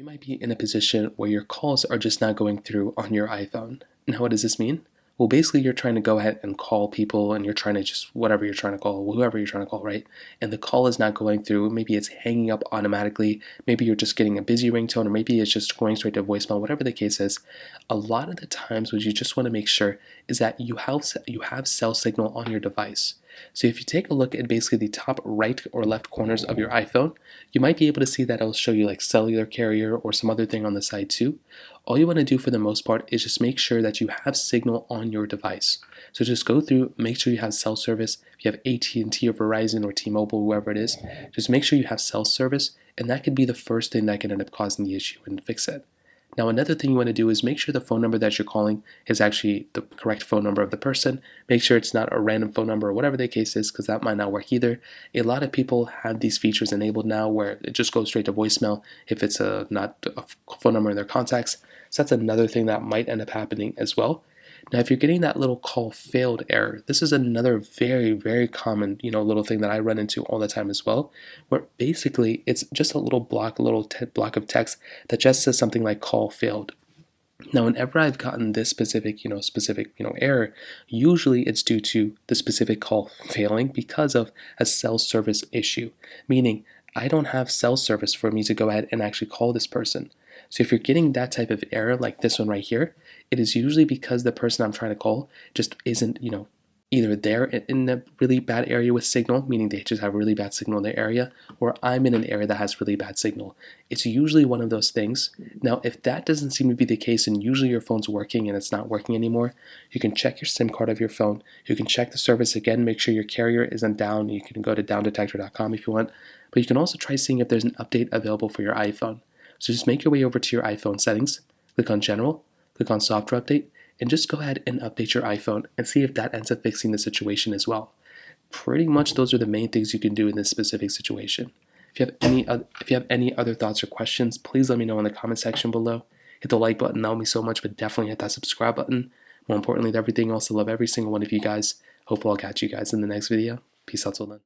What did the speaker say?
You might be in a position where your calls are just not going through on your iPhone. Now, what does this mean? Well, basically, you're trying to go ahead and call people and you're trying to just whatever you're trying to call, whoever you're trying to call, right? And the call is not going through. Maybe it's hanging up automatically. Maybe you're just getting a busy ringtone, or maybe it's just going straight to voicemail, whatever the case is. A lot of the times, what you just want to make sure is that you have cell signal on your device. So if you take a look at basically the top right or left corners of your iPhone, you might be able to see that it'll show you like cellular carrier or some other thing on the side too. All you want to do for the most part is just make sure that you have signal on your device. So just go through, make sure you have cell service. If you have AT&T or Verizon or T-Mobile, whoever it is, just make sure you have cell service, and that could be the first thing that can end up causing the issue and fix it. Now, another thing you want to do is make sure the phone number that you're calling is actually the correct phone number of the person. Make sure it's not a random phone number or whatever the case is, because that might not work either. A lot of people have these features enabled now where it just goes straight to voicemail if it's not a phone number in their contacts. So that's another thing that might end up happening as well. Now, if you're getting that little call failed error, this is another very, very common, little thing that I run into all the time as well, where basically it's just a little block, block of text that just says something like call failed. Now, whenever I've gotten this specific error, usually it's due to the specific call failing because of a cell service issue, meaning I don't have cell service for me to go ahead and actually call this person. So if you're getting that type of error like this one right here, it is usually because the person I'm trying to call just isn't, either there in a really bad area with signal, meaning they just have really bad signal in their area, or I'm in an area that has really bad signal. It's usually one of those things. Now, if that doesn't seem to be the case and usually your phone's working and it's not working anymore, you can check your SIM card of your phone. You can check the service again, make sure your carrier isn't down. You can go to downdetector.com if you want, but you can also try seeing if there's an update available for your iPhone. So just make your way over to your iPhone settings, click on General, click on Software Update, and just go ahead and update your iPhone and see if that ends up fixing the situation as well. Pretty much those are the main things you can do in this specific situation. If you have any other thoughts or questions, please let me know in the comment section below. Hit the like button, that would mean so much, but definitely hit that subscribe button. More importantly than everything else, I love every single one of you guys. Hopefully I'll catch you guys in the next video. Peace out till then.